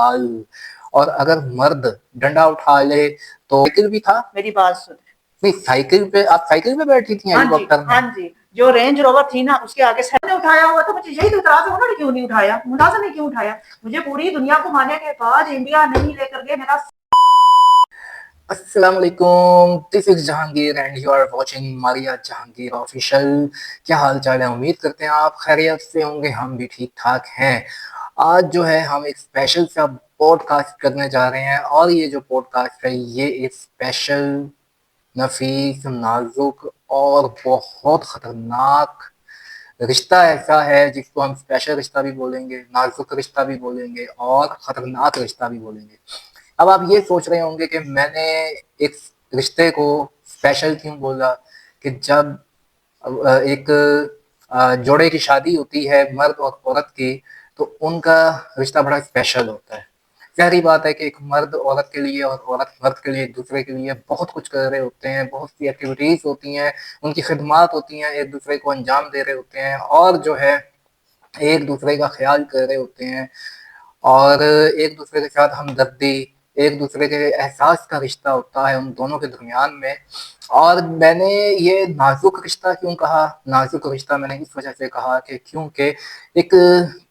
हाल। और अगर मर्द डंडा उठा ले तो साइकिल भी था। मेरी बात सुन। नहीं, साइकिल पे आप साइकिल पे बैठी थी हाँ जी, हेलीकॉप्टर में? हाँ जी। जो रेंज रोवर थी ना उसके आगे सर ने उठाया हुआ था। मुझे यही तो इतराज है, उन्होंने क्यों नहीं उठाया, मुलाजा ने क्यों उठाया। मुझे पूरी दुनिया को मानने के बाद इंडिया नहीं लेकर गए मेरा। अस्सलाम वालेकुम, this is Jahangir and you are watching Maria Jahangir official. क्या हाल चाल है? उम्मीद करते हैं आप खैरियत से होंगे, हम भी ठीक ठाक हैं। आज जो है हम एक स्पेशल सा पॉडकास्ट करने जा रहे हैं और ये जो पॉडकास्ट है ये एक स्पेशल, नफीस, नाजुक और बहुत खतरनाक रिश्ता ऐसा है जिसको हम स्पेशल रिश्ता भी बोलेंगे, नाजुक रिश्ता भी बोलेंगे और खतरनाक रिश्ता भी बोलेंगे। अब आप ये सोच रहे होंगे कि मैंने एक रिश्ते को स्पेशल क्यों बोला, कि जब एक जोड़े की शादी होती है मर्द और औरत की, तो उनका रिश्ता बड़ा स्पेशल होता है। ज़ाहिर बात है कि एक मर्द औरत के लिए और औरत मर्द के लिए एक दूसरे के लिए बहुत कुछ कर रहे होते हैं, बहुत सी एक्टिविटीज़ होती हैं, उनकी खिदमात होती हैं, एक दूसरे को अंजाम दे रहे होते हैं और जो है एक दूसरे का ख्याल कर रहे होते हैं और एक दूसरे के साथ हमदर्दी, एक दूसरे के एहसास का रिश्ता होता है उन दोनों के दरमियान में। और मैंने ये नाजुक रिश्ता क्यों कहा? नाजुक रिश्ता मैंने इस वजह से कहा कि क्योंकि एक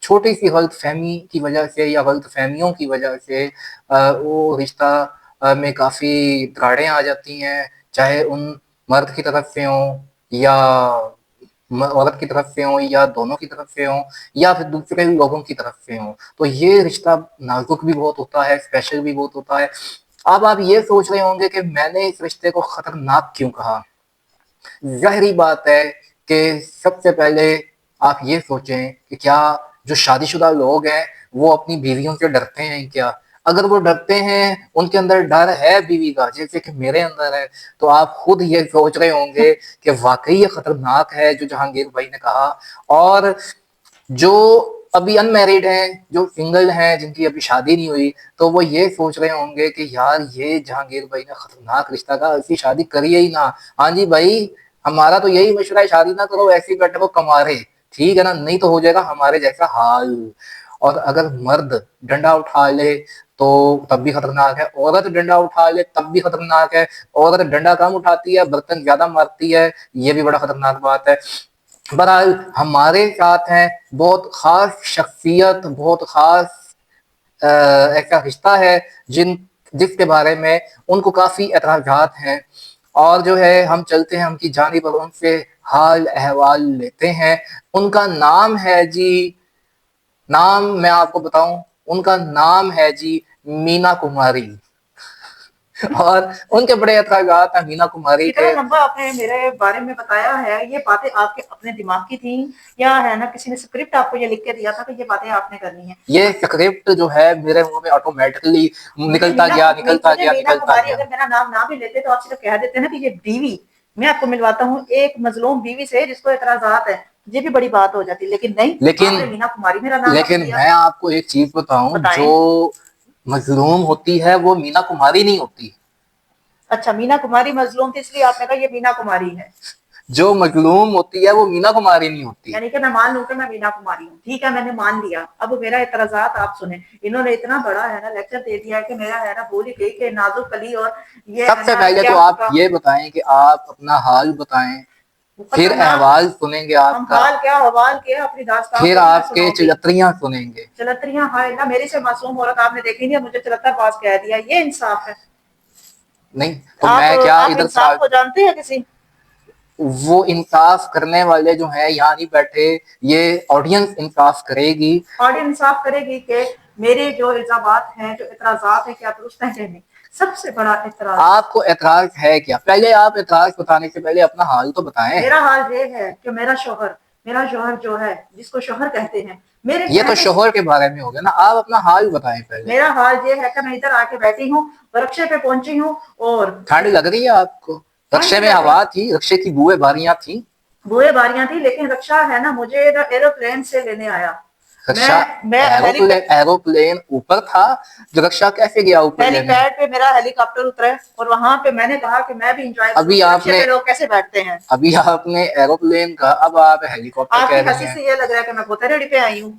छोटी सी गलत फहमी की वजह से या गलत फहमियों की वजह से वो रिश्ता में काफ़ी दरारें आ जाती हैं, चाहे उन मर्द की तरफ से हों या औरत की तरफ से हो या दोनों की तरफ से हो या फिर दूसरे लोगों की तरफ से हो। तो ये रिश्ता नाजुक भी बहुत होता है, स्पेशल भी बहुत होता है। अब आप ये सोच रहे होंगे कि मैंने इस रिश्ते को खतरनाक क्यों कहा। ज़ाहिरी बात है कि सबसे पहले आप ये सोचें कि क्या जो शादीशुदा लोग हैं वो अपनी बीवियों से डरते हैं क्या? अगर वो डरते हैं, उनके अंदर डर है बीवी का, जैसे कि मेरे अंदर है, तो आप खुद ये सोच रहे होंगे कि वाक़ई ये खतरनाक है जो जहांगीर भाई ने कहा। और जो अभी अनमैरिड हैं, जो सिंगल हैं, जिनकी अभी शादी नहीं हुई, तो वो ये सोच रहे होंगे कि यार ये जहांगीर भाई ने खतरनाक रिश्ता कहा, ऐसी शादी करिए ही ना। हाँ जी भाई, हमारा तो यही मशवरा है, शादी ना करो, ऐसे ही बैठे को कमा रहे, ठीक है ना? नहीं तो हो जाएगा हमारे जैसा हाल। और अगर मर्द डंडा उठा ले तो तब भी खतरनाक है, औरत डंडा उठा ले तब भी खतरनाक है। औरत डंडा कम उठाती है, बर्तन ज्यादा मारती है, ये भी बड़ा खतरनाक बात है। बहरहाल हमारे साथ हैं बहुत खास शख्सियत, बहुत खास ऐसा रिश्ता है जिसके बारे में उनको काफी एतराजात हैं। और जो है हम चलते हैं उनकी जानिब और उनसे हाल अहवाल लेते हैं। उनका नाम है जी, नाम मैं आपको बताऊं, उनका नाम है जी मीना कुमारी। और उनके बड़े एतराजात हैं मीना कुमारी इतना के। लंबा आपने मेरे बारे में बताया है, ये बातें आपके अपने दिमाग की थी या है ना किसी ने स्क्रिप्ट आपको ये लिख के दिया था कि ये बातें आपने करनी है। ये स्क्रिप्ट जो है मेरे मुंह में ऑटोमेटिकली मुझे निकलता मीना गया, निकलता मुझे गया, मीना निकलता कुमारी गया। अगर मेरा नाम ना भी लेते तो आप सिर्फ कह देते ना कि ये बीवी, मैं आपको मिलवाता हूँ एक मजलूम बीवी से जिसको एतराजात है, ये भी बड़ी बात हो जाती, लेकिन नहीं, लेकिन आपने मीना कुमारी मेरा नाम रख लेकिन दिया। मैं आपको एक चीज बताऊं, जो बताएं। मजलूम होती है वो मीना कुमारी नहीं होती। अच्छा, मीना कुमारी मजलूम थी इसलिए आपने कहा ये मीना कुमारी है। जो मजलूम होती है वो मीना कुमारी नहीं होती। यानी कि मैं मान लूं कि मैं मीना कुमारी हूँ, ठीक है, मैंने मान लिया। अब मेरा एतराजात आप सुने। इन्होंने इतना बड़ा है ना लेक्चर दे दिया है कि मेरा है ना भूल ही गई कि नाजुक कली और ये है सबसे ना पहले तो क्या आप फूका। ये बताएं कि आप अपना हाल बताएं, फिर खतरनाक। अहवाल सुनेंगे हम आपका, हाल क्या हवाल क्या अपनी दास्तान फिर थोड़ी मैं आपके सुनाऊंगी। चलत्रियां सुनेंगे। चलत्रियां हाय ना, मेरी से मासूम औरत आपने देखी नहीं, मुझे चलत्ता पास कह दिया, ये इंसाफ है। नहीं तो आप मैं क्या आप इधर इंसाफ को जानते हैं किसी। वो इंसाफ करने वाले जो है यहाँ नहीं बैठे, ये ऑडियंस इंसाफ करेगी। ऑडियंस इंसाफ करेगी कि मेरे जो इल्जामात हैं जो इतराजात हैं क्या दुरुस्त हैं कि नहीं। सबसे बड़ा इतराज आपको एतराज है क्या? पहले आप एतराज बताने से पहले अपना हाल तो बताएं। मेरा हाल ये है कि मेरा शोहर जो है जिसको शोहर कहते हैं, मेरे ये तो कहने से। शोहर के बारे में हो गया ना, आप अपना हाल बताएं पहले। मेरा हाल ये है कि मैं इधर आके बैठी हूँ, वृक्ष पे पहुंची हूँ और ठंड लग रही है आपको? ठंड रक्षे में लग रही। हवा थी, रक्षे की बुए बारियां थी। बुए बारियां थी लेकिन रक्षा है ना मुझे एरोप्लेन से लेने आया। मैं रक्षा मैं एरोप्लेन, एरोप्लेन ऊपर था, जो रक्षा कैसे गया ऊपर लेने? हेलीपैड पे मेरा हेलीकॉप्टर उतरा और वहां पे मैंने कहा कि मैं भी इंजॉय करूं अभी कि रक्षे आपने पे लोग कैसे बैठते हैं। अभी आपने एरोप्लेन का, अब आप हेलीकॉप्टर कह आपकी रही हंसी हैं। से ये लग रहा है कि मैं पोतेरेडी पे आई हूँ।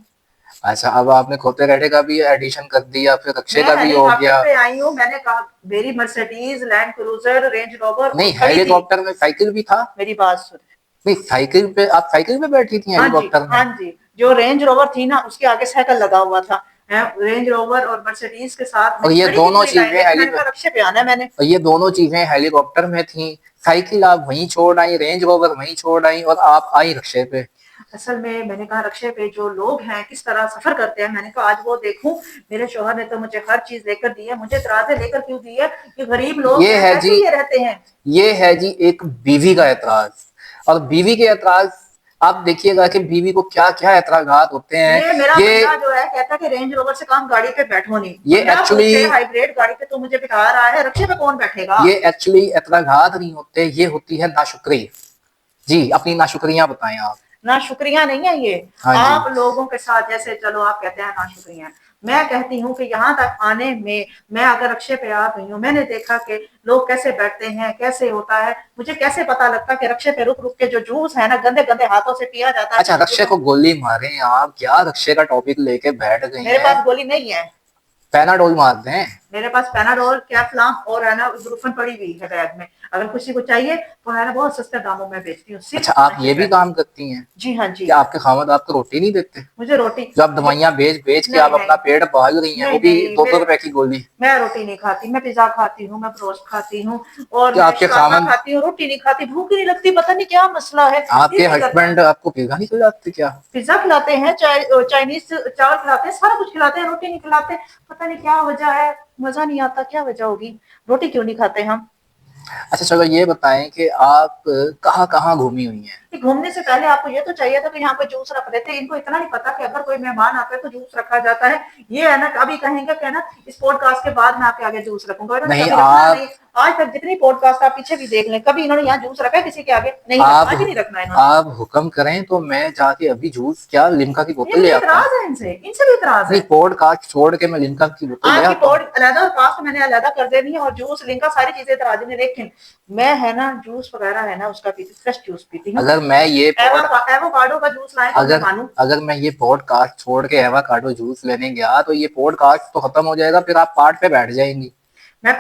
अच्छा, अब आपने खोते-रेठे का भी एडिशन कर दिया, फिर रक्शे मैं का भी हो हेलीकॉप्टर गया। पे आई हूँ, मैंने कहा मेरी Mercedes, land cruiser, range rover नहीं, खड़ी थी। हेलीकॉप्टर में साइकिल भी था? मेरी बात सुन। नहीं, साइकिल पे आप साइकिल पे बैठी थी हाँ जी, हेलीकॉप्टर में? हाँ जी, जो रेंज रोवर थी ना उसके आगे साइकिल लगा हुआ था। रेंज रोवर और मर्सिडीज के साथ और मेरी ये खड़ी थी दोनों पूरी लाइन, चीज़ें लेकिन हेली मैंने कहा रक्शे पे आना है मैंने। और ये दोनों चीज़ें हेलीकॉप्टर में थी, साइकिल आप वहीं छोड़ आई, रेंज रोवर वहीं छोड़ आई और आप आई रक्शे पे। असल में मैंने कहा रक्शे पे जो लोग हैं किस तरह सफर करते हैं, मैंने कहा आज वो देखूं। मेरे शौहर ने तो मुझे हर चीज लेकर दी है, मुझे तराजे लेकर क्यों दी है? ये गरीब लोग ये हैं, है जी कैसे ये रहते हैं? ये है जी एक बीवी का ऐतराज। और बीवी के ऐतराज, आप देखिएगा कि बीवी को क्या क्या ऐतराजात होते हैं। ये मेरा ये बंदा जो है कहता है कि रेंज रोवर से काम गाड़ी पे बैठो नहीं, ये 15 फुट से एक्चुअली हाइब्रिड गाड़ी पे तो मुझे बिठा रहा है, रक्शे पे कौन बैठेगा? ये एक्चुअली ऐतराजात नहीं होते, ये होती है नाशुक्री। जी, अपनी नाशुक्रियां बताएं आप। ना शुक्रिया नहीं है ये। हाँ जी। आप लोगों के साथ जैसे चलो आप कहते हैं ना शुक्रिया, मैं कहती हूँ कि यहाँ तक आने में मैं अगर रक्शे पे आ गई हूँ, मैंने देखा कि लोग कैसे बैठते हैं, कैसे होता है, मुझे कैसे पता लगता कि रक्शे पे रुक रुक के जो जूस है ना गंदे गंदे हाथों से पिया जाता है। अच्छा, रक्शे को गोली मारे आप, क्या रक्शे का टॉपिक लेके बैठ गई मेरे हैं? पास गोली नहीं है। पैनाडोल मार दें? मेरे पास पैनाडोल, कैफ्लॉन और है ना ब्रुफन पड़ी हुई है बैग में। अगर किसी को चाहिए तो है ना बहुत सस्ते दामों में बेचती हूँ, सिर्फ अच्छा, आप ये भी 5 रुपए। काम करती हैं? जी हाँ जी। क्या आपके खामद आपको रोटी नहीं देते? मुझे रोटी जो आप ये दवाइयाँ बेच बेच के नहीं आप नहीं अपना पेट पाल रही हैं, वो नहीं भी नहीं दो दो मेरे रुपए की गोली। मैं रोटी नहीं खाती, मैं पिज्जा खाती हूँ, मैं ब्रोस्ट खाती हूँ और क्या मैं आपके शवारमा खामद खाती हूँ, रोटी नहीं खाती, भूख ही नहीं लगती, पता नहीं क्या मसला है, आपके दिल नहीं करता। हस्बैंड आपको पिज्जा नहीं खिलाते क्या? पिज्जा खिलाते हैं, चाइनीज चावल खिलाते हैं, सारा कुछ खिलाते हैं, रोटी नहीं खिलाते। पता नहीं क्या वजह है, मजा नहीं आता, क्या वजह होगी, रोटी क्यों नहीं खाते हम? अच्छा, चलो ये बताएं कि आप कहाँ कहाँ घूमी हुई हैं? घूमने से पहले आपको ये तो चाहिए था कि यहाँ पे जूस रख देते। इनको इतना नहीं पता कि अगर कोई मेहमान आता है तो जूस रखा जाता है। ये है ना कभी कहेंगे कि ना इस पॉडकास्ट के बाद मैं आपके आगे जूस रखूंगा, इन्होंने नहीं, कभी रखना नहीं। आज तक जितनी पॉडकास्ट आप पीछे भी देख लें, कभी इन्होंने यहाँ जूस रखा है किसी के आगे? नहीं रखा, आप आज ही नहीं रखना इन्होंने। आप हुक्म करें तो मैं जाके अभी जूस क्या लिम्का की ये बोतल ले मुझे आता हूँ। इतराज है इनसे, इनसे भी इतराज नहीं, है। पॉडकास्ट छोड़ के मैं लिम्का की बोतल ले आपकी आता पॉड हूँ। अलहदा और कास्ट मैंने अलहदा कर देनी है और जूस लिंका सारी चीजें इतराज ने, लेकिन मैं है ना जूस वगैरह है ना उसका पीती, फ्रेश जूस पीती हूँ। अगर मैं ये पॉड एवोकाडो का जूस लाए तो मैं अगर मानू। अगर मैं ये पॉडकास्ट छोड़ के एवोकाडो जूस लेने गया तो ये पॉडकास्ट तो खत्म हो जाएगा, फिर आप पार्ट पे बैठ जाएंगी। मैं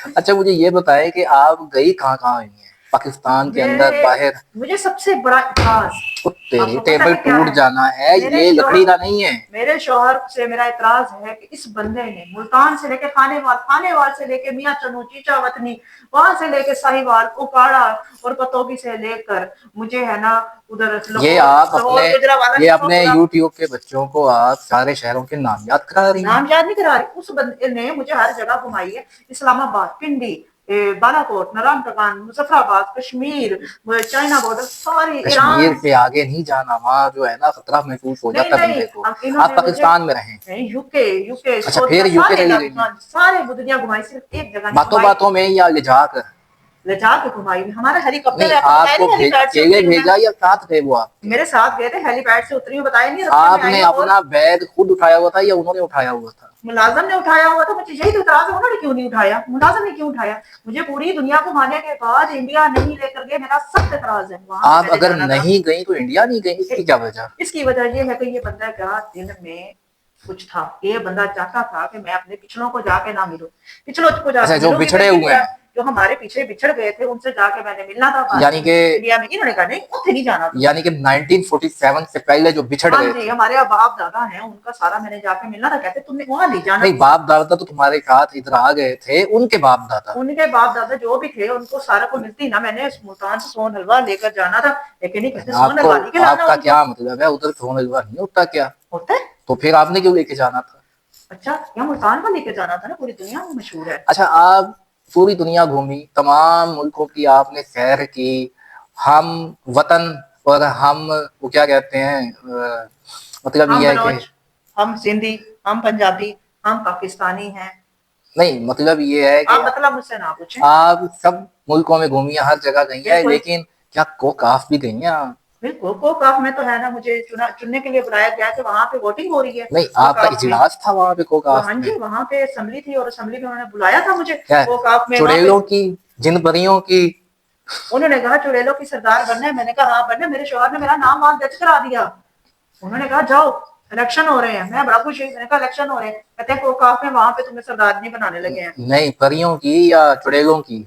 अच्छा, मुझे ये बताएं कि आप गई कहाँ कहाँ हुई हैं, पाकिस्तान के अंदर, मेरे बाहर? मुझे सबसे बड़ा इतराज ओ तेरी, आपको पता टेबल है क्या टूट है? जाना है, मेरे ये शोहर लकड़ी का नहीं है। मेरे शोहर से मेरा इतराज है कि इस बंदे ने मुल्तान से लेके खानेवाल से लेके मियाँ चनू चीचा वतनी, वहां से लेके साहिवाल उकाड़ा और पतोगी से लेकर मुझे है ना उधर ये लाहौर आप अपने लाहौर गुजरावाला ये अपने शेखोपुरा। यूट्यूब के बच्चों को आप सारे शहरों के नाम याद करा रही हैं। नाम याद नहीं करा रही, उस बंदे ने मुझे हर जगह घुमाई है। इस्लामाबाद, पिंडी, बालाकोट, नारायण प्रकांड, मुजफ्फराबाद, कश्मीर, चाइना बॉर्डर, सारी कश्मीर ईरान। से आगे नहीं जाना, वहां जो है ना खतरा महसूस हो नहीं जाता है नहीं बंदे को। अब आप इन्होंने मुझे पाकिस्तान में रहें। यूके यूके अच्छा, सऊदिया फिर यूके सारे चली गई इलाके, हैं? हाँ, सारे दुनिया घुमाई, सिर्फ एक जगह नहीं बातों घुमाई। बातों में ही या ले जाकर? ले जाके घुमाई, हमारा हेलीकॉप्टर नहीं, है, आपको बताया आपको नहीं हेलीपैड से अकेले उतरी हूँ मैं। भेजा या साथ थे वो आपके? मेरे साथ गए थे, हेलीपैड से उतरी हूँ, बताया नहीं, रस्ते में आई आपने हूँ। और अपना बैग खुद उठाया हुआ था या उन्होंने उठाया हुआ था? मुलाजिम ने उठाया हुआ था, मुझे यही तो इतराज है, उन्होंने क्यों नहीं उठाया, मुलाजिम ने क्यों उठाया? मुझे पूरी दुनिया को घुमाने के बाद इंडिया नहीं लेकर गए, मेरा सख्त इतराज है, वहां पे आप मैंने अगर जाना था। नहीं गई तो इंडिया नहीं गई, इसकी क्या वजह? इसकी वजह यह है कि ये बंदा का दिल में कुछ था, ये बंदा चाहता था कि मैं अपने पिछलों को जाके ना मिलूं, पिछलों को अच्छा, जाके जो मिलूंगी तो बिछड़े हुए इंडिया, हैं, जो हमारे पीछे बिछड़ गए थे उनसे जाके मैंने मिलना था बस यानी कि इंडिया में। इन्होंने कहा नहीं, उसे नहीं जाना था। 1947 से पहले जो बिछड़ हाँ गए जी, थे। हमारे बाप दादा हैं, उनका सारा मैंने जाके मिलना था, कहते तुमने वहां नहीं जाना। नहीं, बाप दादा तो तुम्हारे साथ इधर आ गए थे, उनके बाप दादा। उनके बाप दादा जो भी थे उनको सारा को मिलती ना, मैंने मुल्तान से सोन हलवा लेकर जाना था, लेकिन नहीं, कहते सोन आपको हलवा नहीं खिलाना आपका उनको। क्या मतलब है, उधर सोन हलवा नहीं होता क्या? होता है। तो फिर आपने क्यों लेके जाना था? अच्छा, यहाँ मुल्तान को लेकर जाना था ना, पूरी दुनिया में मशहूर है। अच्छा, आप पूरी दुनिया घूमी, तमाम मुल्कों की आपने सैर की, हम वतन और हम वो क्या कहते हैं, मतलब हम ये है कि बलोच, हम सिंधी, हम पंजाबी, हम पाकिस्तानी हैं। नहीं, मतलब ये है कि आप मतलब मुझसे ना पूछें। आप सब मुल्कों में घूमी हैं, हर जगह गई हैं, बिल्कुल लेकिन क्या कोकाफ भी गई हैं आप? बिल्कुल, कोकाफ में तो है ना मुझे चुनने के लिए बुलाया गया कि वहां पे वोटिंग हो रही है नहीं, आपका कोकाफ में। इजलास था वहां पे कोकाफ हाँ में? जी, वहां पे असेंबली थी और असेंबली में उन्होंने बुलाया था मुझे क्या कोकाफ में, वहां पे चुड़ैलों की, जिन परियों की? उन्होंने कहा चुड़ैलों की सरदार बनना है, मैंने कहा हाँ बनना है, मेरे शौहर ने मेरा नाम वहां दर्ज करा दिया। उन्होंने कहा जाओ इलेक्शन हो रहे हैं। मैं बड़ा खुश हुई, मैंने कहा इलेक्शन हो रहे हैं, कहते हैं कोकाफ में वहां पे तुम्हें सरदारनी बनाने लगे हैं। नहीं, परियों की या चुड़ैलों की?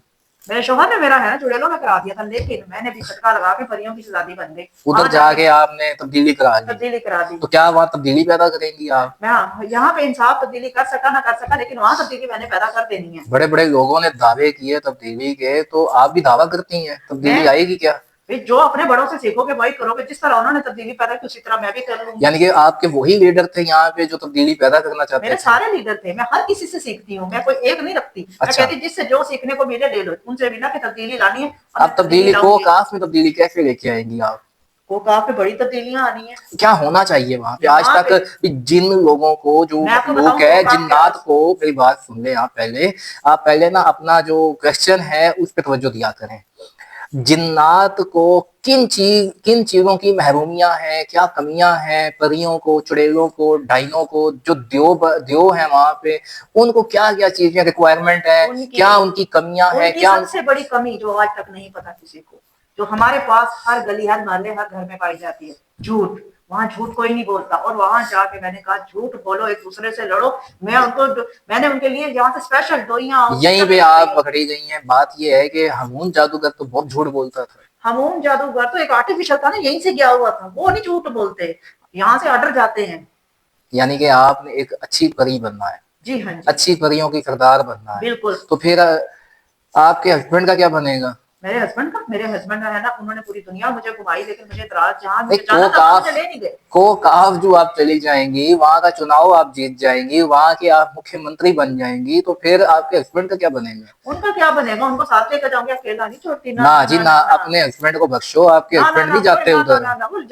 मेरे शौहर ने मेरा है ना चुड़ैलों में करा दिया था, लेकिन मैंने भी झटका लगा के परियों की शहजादी बन गई। उधर वहां जाके जाके आपने तब्दीली करा ली, तब्दीली करा दी। तो क्या वहाँ तब्दीली पैदा करेंगी आप? मैं यहाँ पे इंसाफ तब्दीली कर सका ना कर सका, लेकिन वहां तब्दीली मैंने पैदा कर देनी है। बड़े बड़े लोगों ने दावे किए तब्दीली के, तो आप भी दावा करती हैं मैं तब्दीली आएगी क्या? जो अपने बड़ों से सीखोगे वही करोगे, जिस तरह उन्होंने तब्दीली पैदा की उसी तरह मैं भी कर लूंगी। यानी कि आपके वही लीडर थे यहाँ पे जो तब्दीली पैदा करना चाहते मेरे थे? सारे लीडर थे, मैं हर किसी से सीखती हूँ, मैं कोई एक नहीं रखती। मैं अच्छा, कहती जिससे जो सीखने को मिले ले लो, उनसे बिना की तब्दीली लानी है और आप मैं तब्दीली तब्दीली को लाऊंगी। काफ में तब्दीली कैसे लेके आएंगी आप? वो काफी बड़ी तब्दीलियां आनी है क्या होना चाहिए वहां पे आज वहां पे। तक? जिन लोगों को, जो मैं आपको लोग बताऊं है कोकाफ के जिन्नात पास को, मेरी बात सुन ले आप पहले ना अपना जो क्वेश्चन है उस पर तवज्जो दिया करें। जिन्नात को किन चीजों की महरूमियां हैं, क्या कमियां हैं? परियों को, चुड़ैलों को, डाइनों को, जो द्यो है वहां पे, उनको क्या क्या चीजें रिक्वायरमेंट है, उनकी क्या उनकी कमियां हैं, उनकी क्या सबसे बड़ी कमी जो आज तक नहीं पता किसी को, जो हमारे पास हर गली हर मोहल्ले हर घर में पाई जाती है, झूठ। वहां झूठ कोई नहीं बोलता, और वहां जाके मैंने कहा झूठ बोलो, एक दूसरे से लड़ो। मैंने उनके लिए यहाँ से स्पेशल दोइयां और यहीं सिस्टर पे लेके आप गई हूँ। पकड़ी गई हैं? बात यह है कि हमून जादूगर तो बहुत झूठ बोलता था। हमून जादूगर तो एक आर्टिफिशियल था ना, यहीं से गया हुआ था, वो नहीं झूठ बोलते, यहाँ से ऑर्डर जाते हैं। यानी कि आपने एक अच्छी परी बनना है, जी हाँ जी, अच्छी परियों की किरदार बनना है। बिल्कुल। तो फिर आपके हस्बैंड का क्या बनेगा? मेरे हस्बैंड का है ना, उन्होंने पूरी दुनिया मुझे घुमाई, लेकिन मुझे इतराज, जहाँ नहीं, मुझे जाना था वहां मुझे ले नहीं गए। को काफ जो आप चली जाएंगी, वहां का चुनाव आप जीत जाएंगी, वहां की आप मुख्यमंत्री बन जाएंगी, तो फिर आपके हस्बैंड का क्या बनेगा? उनका क्या बनेगा, उनको साथ लेकर जाऊंगी, अकेला नहीं छोड़ती। ना ना ना जी ना ना, ना ना अपने हस्बैंड को बख्शो, आपके ना ना हस्बैंड ना नहीं जाते ना ना उधर। ना ना, वो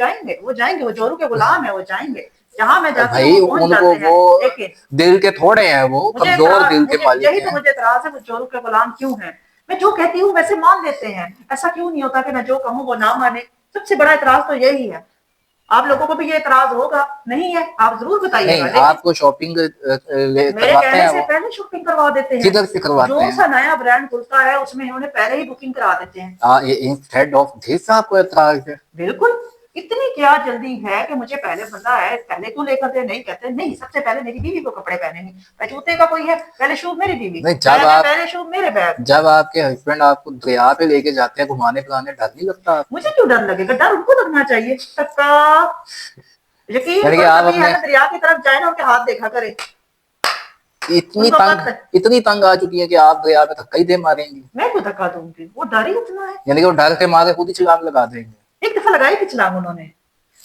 जाएंगे, वो जोरू के गुलाम है, वो जाएंगे। जहां मैं जाती हूँ भाई वो पहुंच उनको जाते वो हैं, लेकिन दिल के थोड़े हैं, वो मुझे कमजोर इतराज, दिल के मुझे मालिक यही तो हैं। मुझे इतराज है, वो जोरू के गुलाम क्यों है। मैं जो कहती हूँ वैसे मान लेते हैं, ऐसा क्यों नहीं होता कि मैं जो कहूँ वो ना माने। सबसे बड़ा इतराज तो यही है। आप लोगों को भी ये इतराज होगा, नहीं है आप जरूर बताइएगा, नहीं, लेकिन आपको शॉपिंग मेरे करवाते कहने हैं से वो? पहले शॉपिंग करवा देते हैं। किधर से करवाते जो हैं? सा नया ब्रांड खुलता है उसमें इन्होंने पहले ही बुकिंग करा देते हैं। ये इंस्टेड ऑफ दिस आपको एतराज है? बिल्कुल। इतनी क्या जल्दी है कि मुझे पहले बंदा है, पहले क्यों लेकर दे, नहीं कहते नहीं, सबसे पहले मेरी बीवी को कपड़े पहने नहीं, मैं जूते का कोई है, पहले शूज मेरी बीवी, नहीं, बैग है पहले शूज मेरे बैग। जब आपके हस्बैंड आपको दरिया पे लेके जाते हैं घुमाने फिराने, डर नहीं लगता मुझे आपको? क्यों डर लगेगा, डर उनको लगना चाहिए सबका। यकीन यानी कि करो, आप कभी है अपने ना दरिया की तरफ जाए ना, उनके हाथ देखा करे, इतनी उनको तंग पता है। इतनी तंग आ चुकी है कि आप दरिया पे धक्का ही दे मारेंगी? मैं क्यों धक्का दूंगी, वो डर ही उतना है। यानी कि वो डर के मारे खुद ही छलांग लगा देंगे? एक दफा लगाई थी छलांग उन्होंने,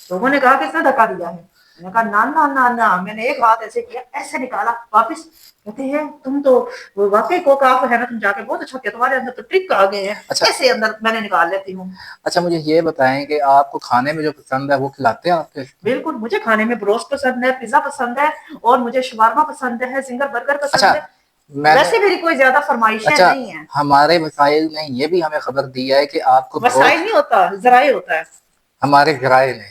लोगों ने कहा कि इसने धक्का दिया है। मैंने कहा ना ना ना ना, मैंने एक हाथ ऐसे किया, ऐसे निकाला वापस। कहते हैं तुम तो वो वाकई कोकाफ है ना, तुम जाके बहुत अच्छा किया, तुम्हारे अंदर तो ट्रिक आ गए हैं। अच्छा, ऐसे अंदर मैंने निकाल लेती हूँ। अच्छा, मुझे ये बताएं कि आपको खाने में जो पसंद है वो खिलाते हैं आपके? बिल्कुल, मुझे खाने में ब्रोस्ट पसंद है, पिज्जा पसंद है, और मुझे शवारमा पसंद है, जिंगर बर्गर अच्छा, पसंद है। मैंने वैसे मेरी कोई ज्यादा फरमाइशें अच्छा, नहीं है। हमारे वसाइल ने ये भी हमें खबर दी है कि आपको वसाइल नहीं होता, जराए होता है। हमारे किराए ने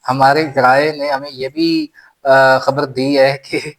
हमारे किराए ने हमें ये भी खबर दी है कि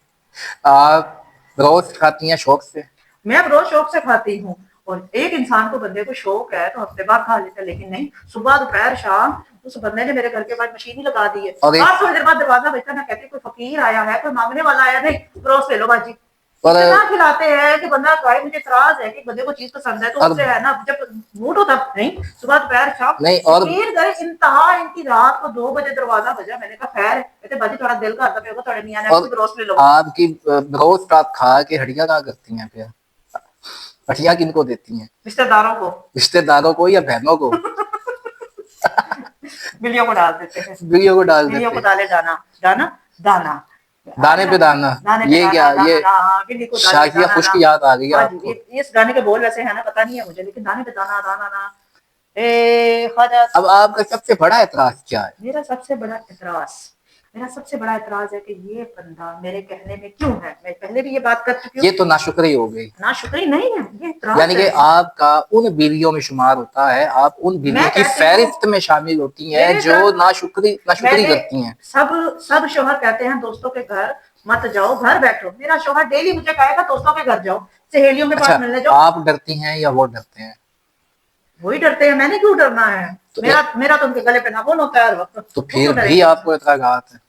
आप रोस्ट खाती हैं शौक से। मैं अब रोज शौक से खाती हूँ, और एक इंसान को, बंदे को शौक है तो हफ्ते बाद खा लेता है, लेकिन नहीं, सुबह दोपहर शाम उस बंदे ने मेरे घर के बाद मशीन ही लगा दी है। और एक थोड़ी देर बाद दरवाजा बजता, मैं कहती कोई फकीर आया है, कोई मांगने वाला आया, नहीं रोज ले लो बाजी। और इतना खिलाते हैं कि बंदा खाए। मुझे इतराज है कि बंदे को चीज पसंद है तो और उससे है ना, जब मूड होता नहीं, सुबह दोपहर शाम। नहीं, और यकीन करे, इंतहा इनकी रात को 2 बजे दरवाजा बजा, मैंने कहा खैर, कहते बाजी थोड़ा दिल का आता पे होगा, थोड़े मियां ने और रोज ले लो। आपकी रोस्ट आप खा के हड्डियां कहाँ करती हैं फिर? हड्डियां किनको देती हैं? रिश्तेदारों को, रिश्तेदारों को या बहनों को? बिल्लियों को डाल देते हैं। बीवियों को डाल बिल्लियों देते को हैं? डाले दाना, दाना, दाना, दाने पे दाना? दाने पे ये दाना, क्या, ये दाना, हाँ, बिल्ली को डाले शाकिया दाना खुश्क ना। याद आ गई हाँ जी, आपको? इस गाने के बोल वैसे है ना, पता नहीं है मुझे, लेकिन दाने पे दाना, दाना ना। ए खजत। अब आपका सबसे बड़ा एतराज क्या है? मेरा सबसे बड़ा एतराज है कि ये बंदा मेरे कहने में क्यों है। मैं पहले भी ये बात कर चुकी ये हूँ। तो नाशुक्री हो गई। ना शुक्री नहीं है, ये एतराज यानी कि है। आपका उन बीवियों में शुमार होता है, आप उन बीवियों मैं की कहती हूँ फहरिस्त में शामिल होती हैं मेरे जो घर नाशुक्री मैंने करती हैं। सब सब शौहर कहते हैं दोस्तों के घर मत जाओ, घर बैठो। मेरा शौहर डेली मुझे कहेगा दोस्तों के घर जाओ, सहेलियों के अच्छा, पास मिलने जाओ। आप डरती हैं या वो डरते हैं? वही डरते हैं, मैंने क्यों डरना है? तो मेरा मेरा तो उनके गले पे नाखून होता है हर वक्त, तो वो फिर क्यों भी डरेंगे आपको मुझसे? एतराज़ात है।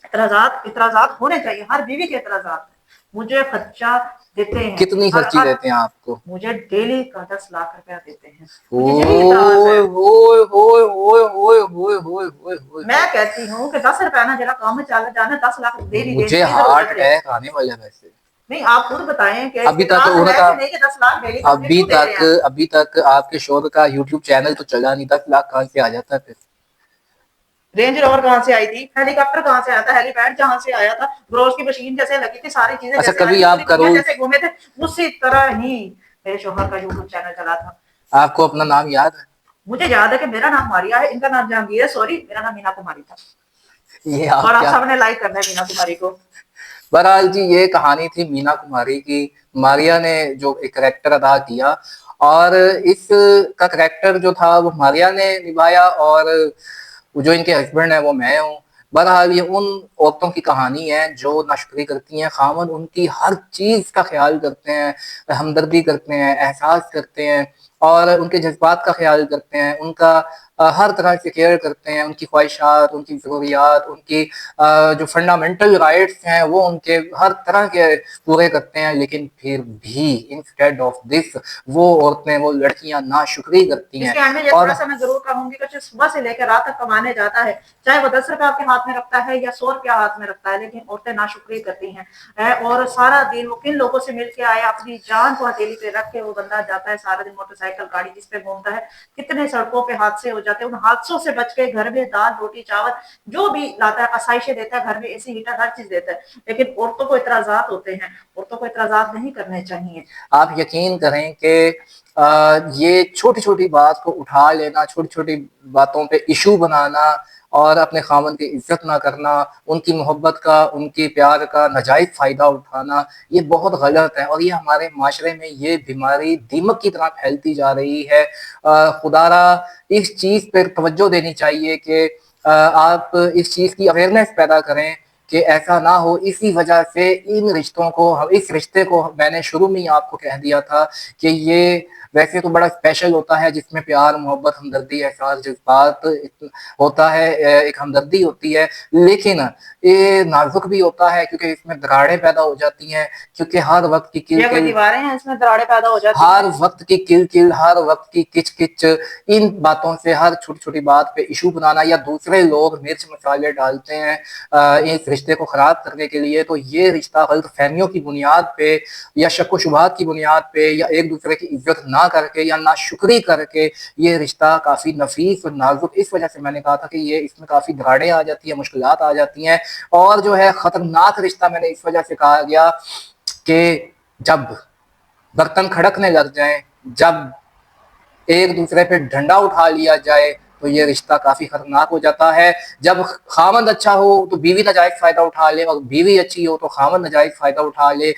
इतराजात इतराजात होने चाहिए, हर बीवी के इतराजात हैं। मुझे खर्चा देते हैं, कितनी हर खर्ची हर देते हैं आपको? मुझे डेली का 10 लाख रुपया देते हैं। मुझे यही इतराज ओए है। होए होए होए होए होए होए होए होए मैं होए। कहती हूँ कि 10 रुपया ना जरा काम में चला जाना, 10 लाख डेली देने मुझे की हार्ट जरूरत है। अटैक आने वाला है वैसे। नहीं, आप खुद बताएं कि अभी तक इतराज है उनका, कि नहीं कि 10 लाख डेली का मुझे अभी क्यों दे रहे तक हैं? अभी तक आपके शोर का यूट्यूब चैनल तो चला नहीं, 10 लाख कहाँ से आ जाता फिर? रेंज रोवर कहाँ से आई थी? हेलीकॉप्टर कहाँ से आया था? हेलीपैड जहाँ से आया था, ग्रोज की मशीन जैसे लगी थी, सारी चीजें अच्छा, जैसे आई कभी थी, पूरी आप दुनिया करोड़, जैसे घूमे थे, उसी तरह ही मेरे शोहर का यूट्यूब चैनल चला था। आपको अपना नाम याद है? मुझे याद है कि मेरा नाम मारिया है, इनका नाम जहांगीर है, सॉरी मेरा नाम मीना कुमारी था। ये आप और आप क्या। सबने लाइक करना है मीना कुमारी को। बहरहाल जी, ये कहानी थी मीना कुमारी की। मारिया ने जो एक करैक्टर अदा किया, और इस का करैक्टर जो था वो मारिया ने निभाया, और जो इनके हस्बैंड है वो मैं हूँ। बहरहाल ये उन औरतों की कहानी है जो नाशुक्री करती हैं, खामन उनकी हर चीज का ख्याल करते हैं, हमदर्दी करते हैं, एहसास करते हैं, और उनके जज्बात का ख्याल करते हैं, उनका हर तरह से केयर करते हैं, उनकी ख्वाहिशात, उनकी ज़रूरियात, उनकी जो फंडामेंटल राइट्स हैं वो उनके हर तरह के पूरे करते हैं। लेकिन फिर भी इंस्टेड ऑफ दिस वो औरतें, वो लड़कियां नाशुक्री करती हैं। इसके एंड में ये और थोड़ा सा मैं जरूर कहूंगी कि जो सुबह से लेकर रात तक कमाने जाता है, चाहे वो 10 रुपया आपके हाथ में रखता है या 100 रुपया हाथ में रखता है, लेकिन औरतें नाशुक्री करती हैं। और सारा दिन वो किन लोगों से मिलके आए, अपनी जान को हथेली पे रख के वो बंदा जाता है, सारा दिन मोटरसाइकिल गाड़ी जिस पे घूमता है, कितने सड़कों पे हादसे हो जाते हैं। उन हादसों से बच के घर में दाल रोटी चावल जो भी लाता है, आसाइशें देता है, घर में एसी हीटर हर चीज देता है। लेकिन औरतों को इतराजात होते हैं, औरतों को इतराजात नहीं करने चाहिए। आप यकीन करें कि ये छोटी छोटी बात को उठा लेना, छोटी छोटी बातों पे इशू बनाना, और अपने खामन की इज्जत ना करना, उनकी मोहब्बत का, उनकी प्यार का नाजायज फ़ायदा उठाना, ये बहुत गलत है। और ये हमारे माशरे में ये बीमारी दीमक की तरह फैलती जा रही है। खुदारा इस चीज़ पर तवज्जो देनी चाहिए कि आप इस चीज़ की अवेयरनेस पैदा करें कि ऐसा ना हो। इसी वजह से इन रिश्तों को, इस रिश्ते को मैंने शुरू में ही आपको कह दिया था कि ये वैसे तो बड़ा स्पेशल होता है, जिसमें प्यार, मोहब्बत, हमदर्दी, एहसास, जज्बात होता है, एक हमदर्दी होती है। लेकिन ये नाजुक भी होता है क्योंकि इसमें दरारें पैदा हो जाती हैं, क्योंकि हर वक्त की किल ये कोई किल, दीवारें हैं इसमें दरारें पैदा हो जाती हर हैं? वक्त की किल किल, हर वक्त की किच किच, इन बातों से, हर छोटी छोटी बात पे इशू बनाना, या दूसरे लोग मिर्च मसाले डालते हैं इस रिश्ते को खराब करने के लिए, तो ये रिश्ता गलत फहमियों की बुनियाद पे, या शक व शुबहात की बुनियाद पे, या एक दूसरे की इज्जत ना करके या नाशुक्री करके, ये रिश्ता काफ़ी नफीस और नाजुक, इस वजह से मैंने कहा था कि ये इसमें काफ़ी दरारें आ जाती हैं, मुश्किलात आ जाती हैं। और जो है ख़तरनाक रिश्ता मैंने इस वजह से कहा गया कि जब बर्तन खड़कने लग जाएं, जब एक दूसरे पे डंडा उठा लिया जाए, तो ये रिश्ता काफी खतरनाक हो जाता है। जब खामद अच्छा हो तो बीवी नाजायज फायदा उठा ले, और बीवी अच्छी हो तो खामद नाजायज फायदा उठा ले।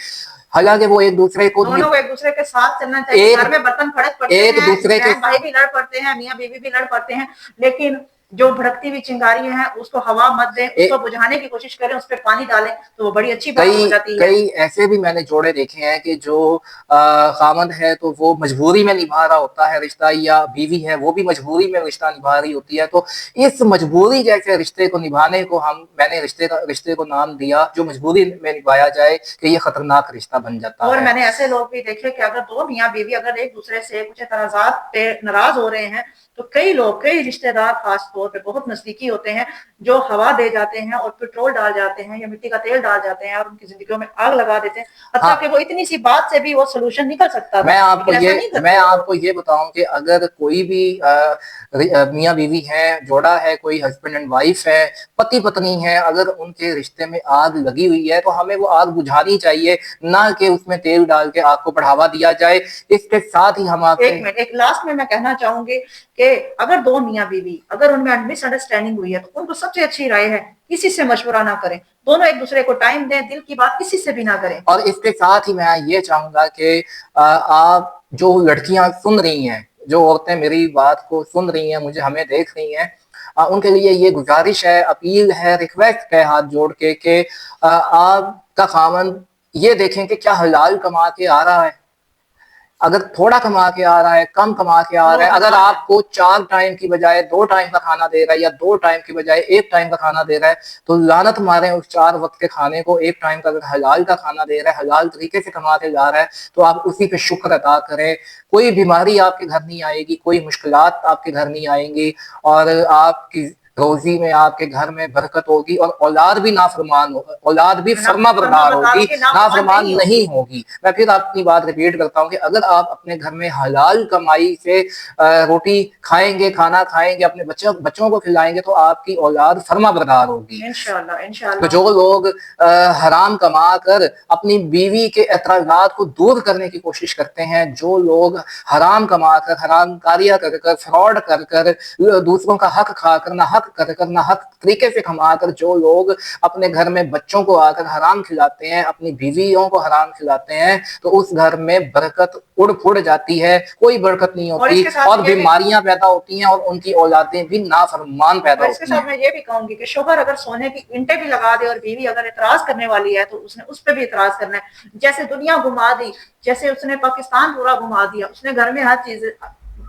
हालांकि वो एक दूसरे को दोनों को एक दूसरे के साथ चलना चाहिए। एक घर में बर्तन खड़क पड़ते एक हैं, दूसरे के, बहन भाई भी लड़ पड़ते हैं, मियाँ बीवी भी लड़ पड़ते हैं, लेकिन जो भड़कती हुई चिंगारी है उसको हवा मत दें, ए, उसको बुझाने की कोशिश करें, उस पर पानी डालें, तो वो बड़ी अच्छी बात हो कई जाती है। कई ऐसे भी मैंने जोड़े देखे हैं कि जो खामद है तो वो मजबूरी में निभा रहा होता है रिश्ता, या बीवी है वो भी मजबूरी में रिश्ता निभा रही होती है। तो इस मजबूरी जैसे रिश्ते को निभाने को मैंने रिश्ते को नाम दिया, जो मजबूरी में निभाया जाए, कि ये खतरनाक रिश्ता बन जाता और है। मैंने ऐसे लोग भी देखे कि अगर दो मियाँ बीवी अगर एक दूसरे से कुछ तनाजात पे नाराज हो रहे हैं, तो कई लोग, कई रिश्तेदार खास तौर पे बहुत नजदीकी होते हैं, जो हवा दे जाते हैं और पेट्रोल डाल जाते हैं या मिट्टी का तेल डाल जाते हैं और उनकी जिंदगियों में आग लगा देते हैं। हत्ता कि हाँ, वो इतनी सी बात से भी वो सोल्यूशन निकल सकता था, लेकिन ऐसा नहीं मैं करते वो लोग। आपको ये बताऊं कि अगर कोई भी मियाँ बीवी है, जोड़ा है, कोई हस्बैंड एंड वाइफ है, पति पत्नी है, अगर उनके रिश्ते में आग लगी हुई है तो हमें वो आग बुझानी चाहिए, ना कि उसमें तेल डाल के आग को बढ़ावा दिया जाए। इसके साथ ही हम आपसे, एक मिनट, एक लास्ट में मैं कहना चाहूंगी कि अगर दो मियाँ बीवी अगर उनमें मिसअंडरस्टैंडिंग हुई है, तो उनको सबसे अच्छी राय है किसी से मशवरा ना करें, दोनों एक दूसरे को टाइम दें, दिल की बात किसी से भी ना करें। और इसके साथ ही मैं ये चाहूंगा कि आप जो लड़कियां सुन रही हैं, जो औरतें मेरी बात को सुन रही हैं, मुझे हमें देख रही हैं, उनके लिए ये गुजारिश है, अपील है, रिक्वेस्ट है हाथ जोड़ के कि आपका खामन ये देखें कि क्या हलाल कमा के आ रहा है, अगर थोड़ा कमा के आ रहा है, कम कमा के आ रहा है, अगर आपको 4 टाइम की बजाय 2 टाइम का खाना दे रहा है या 2 टाइम की बजाय 1 टाइम का खाना दे रहा है, तो लानत मारें उस 4 वक्त के खाने को। 1 टाइम का अगर हलाल का खाना दे रहा है, हलाल तरीके से कमा के ला रहा है, तो आप उसी पे शुक्र अदा करें। कोई बीमारी आपके घर नहीं आएगी, कोई मुश्किलात आपके घर नहीं आएंगी, और आपकी रोजी में, आपके घर में बरकत होगी, और औलाद भी नाफरमान होगा, औलाद भी फर्मा बरदार होगी, नाफरमान नहीं होगी। मैं फिर अपनी बात रिपीट करता हूँ कि अगर आप अपने घर में हलाल कमाई से रोटी खाएंगे, खाना खाएंगे, अपने बच्चों को खिलाएंगे, तो आपकी औलाद फर्मा बरदार होगी। इंशाल्लाह तो इंशाल्लाह। जो लोग हराम कमा कर अपनी बीवी के एतराजात को दूर करने की कोशिश करते हैं, जो लोग हराम कमा कर, हराम कारिया कर कर, फ्रॉड कर कर, दूसरों का हक खा कर, ना हक कर कर, ना हक तरीके से कमा कर, जो लोग अपने घर में बच्चों को आकर हराम खिलाते हैं, अपनी बीवियों को हराम खिलाते हैं, तो उस घर में बरकत उड़ फुड़ जाती है, कोई बरकत नहीं होती, और बीमारियां पैदा होती हैं, और उनकी औलादें भी नाफरमान पैदा और इसके होती साथ हैं। मैं ये भी कहूंगी कि शोहर अगर सोने की ईंटें भी लगा दे और बीवी अगर इतराज करने वाली है, तो उसने उस पर भी इतराज करना है। जैसे दुनिया घुमा दी, जैसे उसने पाकिस्तान पूरा घुमा दिया, उसने घर में हर चीज,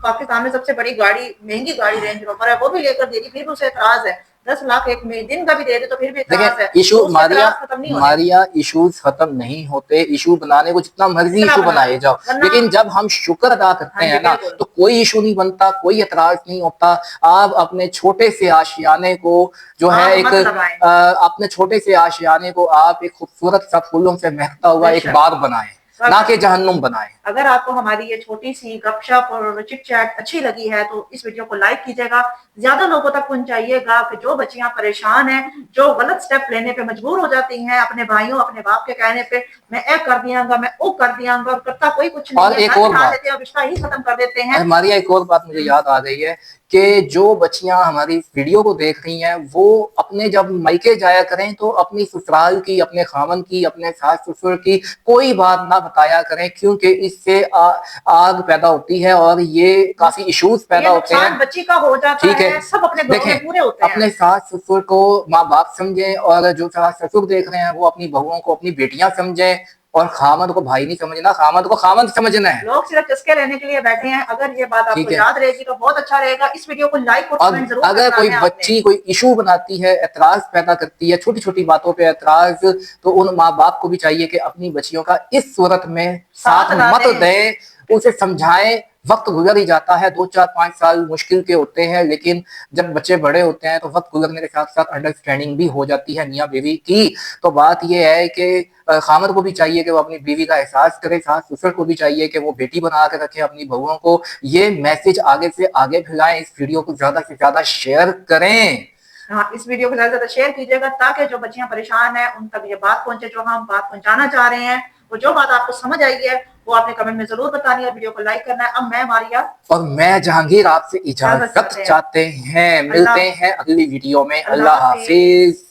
पाकिस्तान में सबसे बड़ी गाड़ी, महंगी गाड़ी रेंज रोवर है, वो भी लेकर दे दी, फिर उसे इतराज है। 10 लाख एक में दिन का भी दे दे तो फिर भी इतराज है। देखिए, इशू तो उसके मारिया इतराज खत्म नहीं होने। मारिया इश्यूज खत्म नहीं होते। इशू बनाने को जितना मर्जी इतना इशू बना बनाए लो जाओ, वरना। लेकिन जब हम शुक्र अदा करते हाँ जी हैं ना, बिल्कुल। तो कोई इशू नहीं बनता, कोई एतराज नहीं होता। आप अपने छोटे से आशियाने को जो है आग एक मत लगाएं। अपने छोटे से आशियाने को आप एक खूबसूरत सा फूलों से महकता हुआ एक बेशक। बाग बनाएं, ना कि जहन्नुम बनाएं। अगर आपको हमारी ये छोटी सी गपशप और चिट चैट अच्छी लगी है, तो इस वीडियो को लाइक कीजिएगा, ज्यादा लोगों तक पहुंचाइएगा कि जो बच्चियां परेशान हैं, जो गलत स्टेप लेने पे मजबूर हो जाती हैं अपने भाइयों, अपने बाप के कहने पे, मैं ए कर दियांगा, मैं ओ कर दियांगा, और करता कोई कुछ नहीं और है, एक घर और बिठा बात, लेते हैं और रिश्ता ही खत्म कर देते हैं। हमारी एक और बात मुझे याद आ गई है कि जो बच्चियां हमारी वीडियो को देख रही हैं, वो अपने जब मायके जाया करें, तो अपनी ससुराल की, अपने खामन की, अपने सास ससुर की कोई बात ना बताया करें, क्योंकि इससे आग पैदा होती है, और ये काफी इश्यूज पैदा ये होते हैं। नुकसान बच्ची का हो जाता ठीक है, है, सब अपने घरों देखें, में पूरे होते हैं। अपने सास ससुर को माँ बाप समझें, और जो सास ससुर देख रहे हैं वो अपनी बहुओं को अपनी बेटियां समझें, और खामद को भाई नहीं समझना, खामद को खामद समझना है। लोग सिर्फ चस्के लेने के लिए बैठे हैं। अगर ये बात आपको ठीक है, याद रहेगी तो बहुत अच्छा रहेगा। इस वीडियो को लाइक और और कमेंट जरूर अगर करना कोई है आपने। बच्ची कोई इशू बनाती है, एतराज पैदा करती है, छोटी छोटी बातों पे एतराज, तो उन माँ बाप को भी चाहिए कि अपनी बच्चियों का इस सूरत में साथ साथ ना मत दें। दें, उसे समझाएं। वक्त गुजर ही जाता है, 2 4 5 साल मुश्किल के होते हैं, लेकिन जब बच्चे बड़े होते हैं तो वक्त गुजरने के साथ साथ अंडरस्टैंडिंग भी हो जाती है मियाँ बीवी की। तो बात यह है कि खामद को भी चाहिए कि वो अपनी बीवी का एहसास करे, सास ससुर को भी चाहिए कि वो बेटी बना के रखे अपनी बहुओं को। ये मैसेज आगे से आगे फैलाएं, इस वीडियो को ज्यादा से ज्यादा शेयर करें। हाँ, इस वीडियो को ज्यादा से ज्यादा शेयर कीजिएगा, ताकि जो बच्चियां परेशान हैं उन तक ये बात पहुंचे जो हम बात पहुंचाना चाह रहे हैं। वो जो बात आपको समझ आई है वो आपने कमेंट में जरूर बतानी है, वीडियो को लाइक करना है। अब मैं मारिया और मैं जहांगीर आपसे इजाजत इजाजत चाहते हैं। चाहते हैं। अल्लाह मिलते हैं अगली वीडियो में। अल्लाह अल्लाह हाफिज। हाफिज।